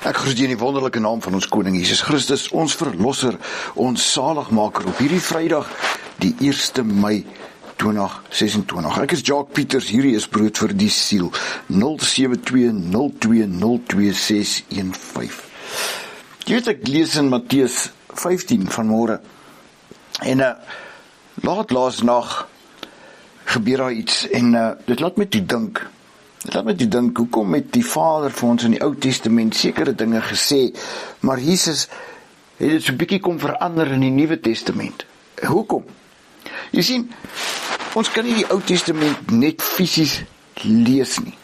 Ek groet u in die wonderlike naam van ons koning Jesus Christus, ons verlosser, ons zaligmaker op hierdie Vrydag, die 1 Mei 2026. Ek is Jacques Pieters, hierdie is brood vir die siel, 07202022615. Jy weet, ek lees in Matteus 15 vanmôre, en laas nag gebeur daar iets, en dit laat my toe dink, hoekom het die Vader vir ons in die Ou Testament sekere dinge gesê, maar Jesus het dit so 'n bietjie kom verander in die Nuwe Testament. Hoekom? Jy sien, ons kan nie die Ou Testament net fisies lees nie.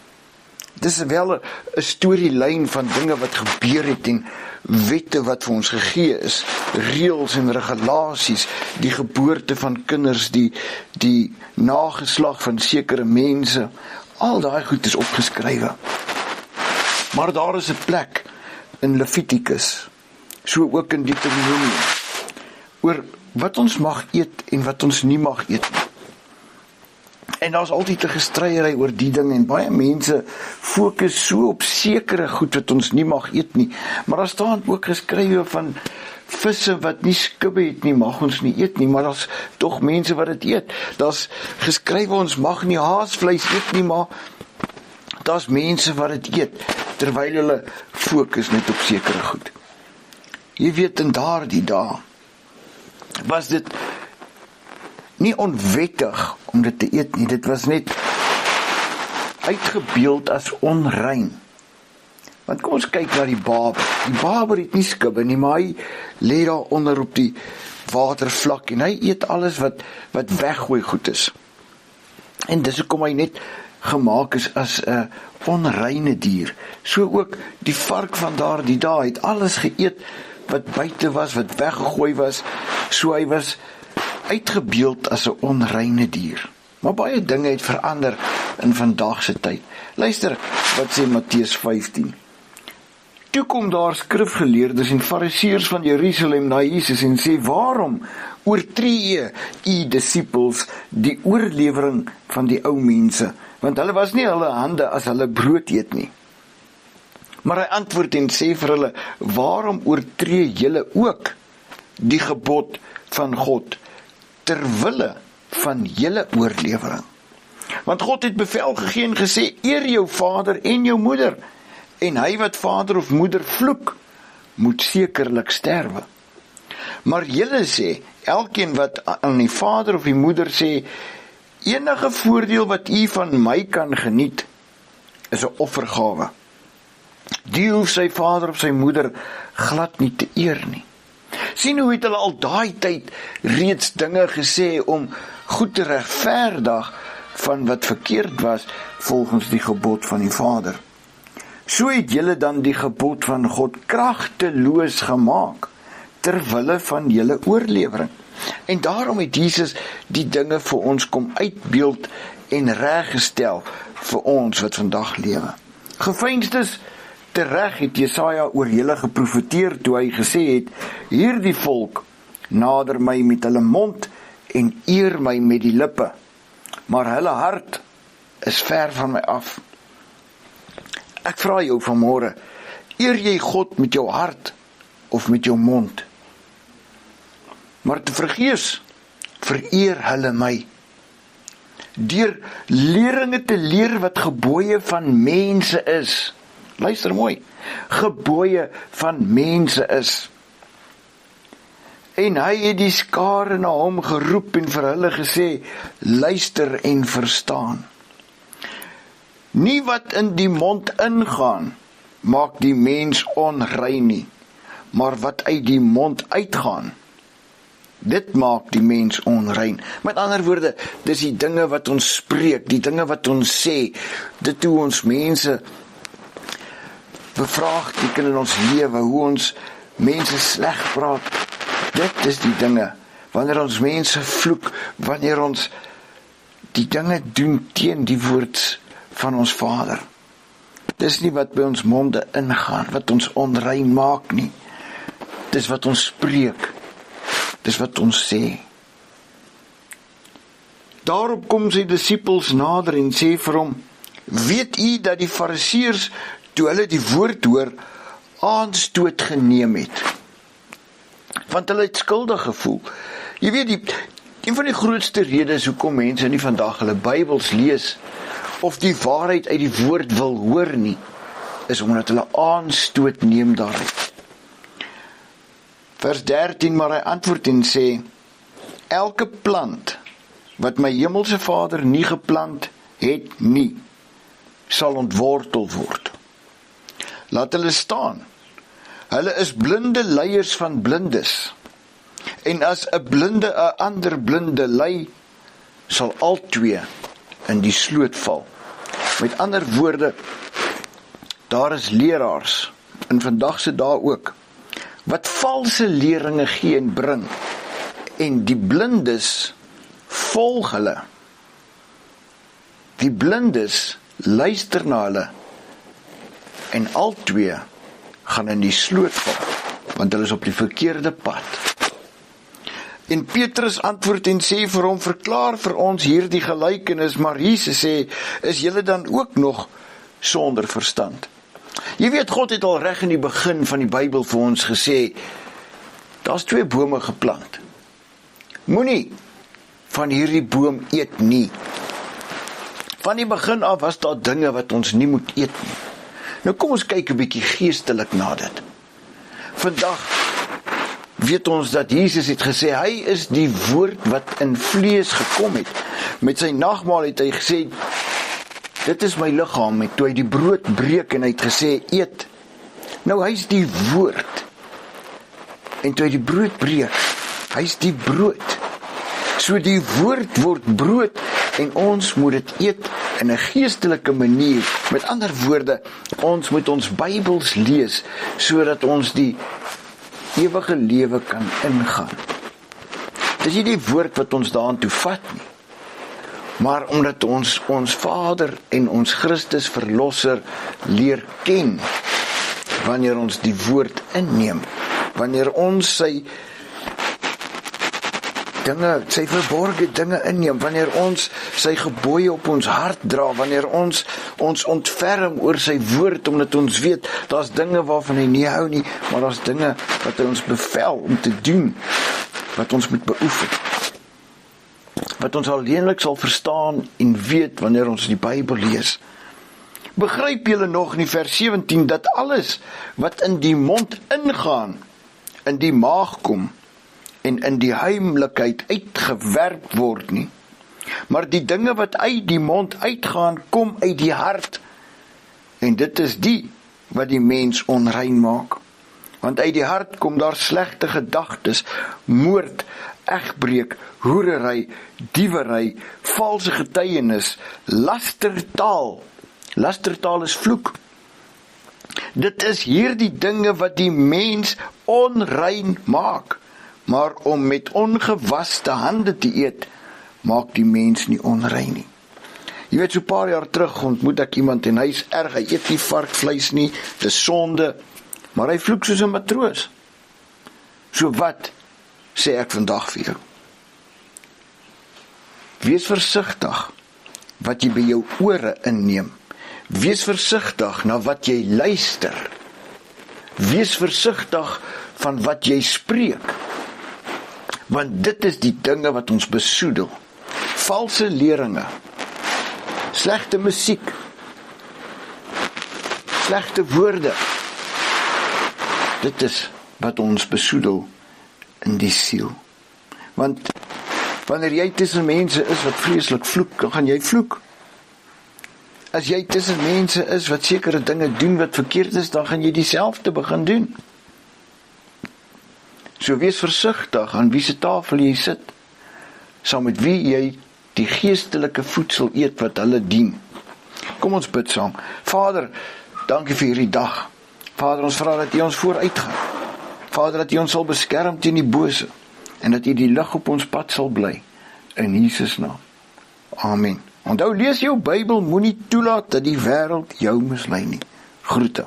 Dis wel 'n storielyn van dinge wat gebeur het en wette wat vir ons gegee is, reëls en regulasies, die geboorte van kinders, die nageslag van sekere mense, al daai goed is opgeskrywe. Maar daar is 'n plek in Levitikus, so ook in Deuteronomium, oor wat ons mag eet en wat ons nie mag eet nie. En daar is altyd 'n gestryery oor die ding, en baie mense fokus so op sekere goed wat ons nie mag eet nie. Maar daar staan ook geskrywe van visse wat nie skubbe het nie, mag ons nie eet nie, maar daar's tog mense wat dit eet. Daar's geskrywe ons mag nie haasvleis eet nie, maar daar's mense wat dit eet, terwyl hulle fokus net op sekere goed. Jy weet, in daardie dae was dit nie onwettig om dit te eet nie, dit was net uitgebeeld as onrein. Want kom ons kyk na die baber het nie skubbe nie, maar hy lê daar onder op die watervlak, en hy eet alles wat weggooi goed is. En dis hoekom hy net gemaak is as 'n onreine dier. So ook die vark van daardie dae het alles geëet wat buite was, wat weggegooi was, so hy was uitgebeeld as 'n onreine dier. Maar baie dinge het verander in vandag se tyd. Luister wat sê Matteus 15. Toe kom daar skrifgeleerdes en fariseërs van Jerusalem na Jesus en sê, waarom oortree u disippels die oorlewering van die ou mense? Want hulle was nie hulle hande as hulle brood eet nie. Maar hy antwoord en sê vir hulle, waarom oortree julle ook die gebod van God terwille van julle oorlewering? Want God het bevel gegee en gesê, eer jou vader en jou moeder, en hy wat vader of moeder vloek, moet sekerlik sterwe. Maar julle sê, elkeen wat aan die vader of die moeder sê, enige voordeel wat u van my kan geniet, is 'n offergawe. Die hoef sy vader of sy moeder glad nie te eer nie. Sien hoe het hulle al daai tyd reeds dinge gesê om goed te regverdig van wat verkeerd was volgens die gebod van die Vader. So het julle dan die gebod van God kragteloos gemaak terwille van julle oorlewering. En daarom het Jesus die dinge vir ons kom uitbeeld en reggestel vir ons wat vandag lewe. Geveinsdes tereg het Jesaja oor julle geprofeteer toe hy gesê het, hierdie volk nader my met hulle mond en eer my met die lippe, maar hulle hart is ver van my af. Ek vra jou vanmôre, eer jy God met jou hart of met jou mond? Maar te vergeefs vereer hulle my. Deur leringe te leer wat gebooie van mense is. Luister mooi, gebooie van mense is. En hy het die skare na hom geroep en vir hulle gesê, luister en verstaan. Nie wat in die mond ingaan, maak die mens onrein nie, maar wat uit die mond uitgaan, dit maak die mens onrein. Met ander woorde, dis die dinge wat ons spreek, die dinge wat ons sê, dit hoe ons mense bevraagteken in ons lewe, hoe ons mense sleg praat, dit is die dinge, wanneer ons mense vloek, wanneer ons die dinge doen teen die woord van ons Vader. Dis nie wat by ons monde ingaan, wat ons onrein maak nie. Dis wat ons spreek, dis wat ons sê. Daarop kom sy disippels nader en sê vir hom, weet u dat die fariseërs, toe hulle die woord hoor, aanstoot geneem het. Want hulle het skuldig gevoel. Jy weet, een van die grootste redes hoekom mense nie vandag hulle Bybels lees, of die waarheid uit die woord wil hoor nie, is omdat hulle aanstoot neem daaruit. Vers 13, maar hy antwoord en sê, elke plant, wat my hemelse Vader nie geplant het nie, sal ontwortel word. Laat hulle staan. Hulle is blinde leiers van blindes. En as 'n blinde 'n ander blinde lei, sal albei in die sloot val. Met ander woorde, daar is leraars, in vandag se dae ook, wat valse leringe gee en bring, en die blindes volg hulle. Die blindes luister na hulle, en albei gaan in die sloot val, want hulle is op die verkeerde pad. En Petrus antwoord en sê vir hom, verklaar vir ons hierdie gelykenis, maar Jesus sê, is julle dan ook nog sonder verstand? Jy weet, God het al reg in die begin van die Bybel vir ons gesê, daar's 2 bome geplant. Moenie van hierdie boom eet nie. Van die begin af was daar dinge wat ons nie moet eet nie. Nou kom ons kyk 'n bietjie geestelik na dit. Vandag weet ons dat Jesus het gesê, hy is die woord wat in vlees gekom het. Met sy nagmaal het hy gesê, dit is my liggaam, en toe hy die brood breek en hy het gesê, eet. Nou hy is die woord. En toe hy die brood breek, hy is die brood. So die woord word brood, en ons moet dit eet in 'n geestelike manier. Met ander woorde, ons moet ons Bybels lees, sodat ons die ewige lewe kan ingaan. Dis nie die woord wat ons daartoe vat nie, maar omdat ons Vader en ons Christus Verlosser leer ken, wanneer ons die woord inneem, wanneer ons sy verborgde dinge inneem, wanneer ons sy gebooie op ons hart dra, wanneer ons ontferm oor sy woord, omdat ons weet, daar's dinge waarvan hy nie hou nie, maar daar's dinge wat hy ons bevel om te doen, wat ons moet beoefen, wat ons alleenlik sal verstaan en weet, wanneer ons die Bybel lees. Begryp julle nog in vers 17, dat alles wat in die mond ingaan, in die maag kom, en in die heimlikheid uitgewerp word nie. Maar die dinge wat uit die mond uitgaan, kom uit die hart. En dit is die wat die mens onrein maak. Want uit die hart kom daar slegte gedagtes, moord, egbreek, hoerery, diewery, valse getuienis, lastertaal. Lastertaal is vloek. Dit is hierdie dinge wat die mens onrein maak. Maar om met ongewaste hande te eet, maak die mens nie onrein nie. Jy weet, so 'n paar jaar terug ontmoet ek iemand en hy is erg, hy eet nie varkvleis nie, dis sonde, maar hy vloek soos 'n matroos. So wat, sê ek vandag vir jou? Wees versigtig wat jy by jou ore inneem. Wees versigtig na wat jy luister. Wees versigtig van wat jy spreek. Want dit is die dinge wat ons besoedel. Valse leringe, slegte musiek, slegte woorde. Dit is wat ons besoedel in die siel. Want wanneer jy tussen mense is wat vreeslik vloek, dan gaan jy vloek. As jy tussen mense is wat sekere dinge doen wat verkeerd is, dan gaan jy dieselfde begin doen. So wees versigtig aan wie se tafel jy sit, saam met wie jy die geestelike voedsel eet wat hulle dien. Kom ons bid saam. Vader, dankie vir hierdie dag. Vader, ons vra dat U ons vooruit gaan. Vader, dat U ons sal beskerm teen die bose, en dat U die lig op ons pad sal bly. In Jesus naam. Amen. Onthou, lees jou Bybel, moenie toelaat dat die wêreld jou mislei nie. Groete.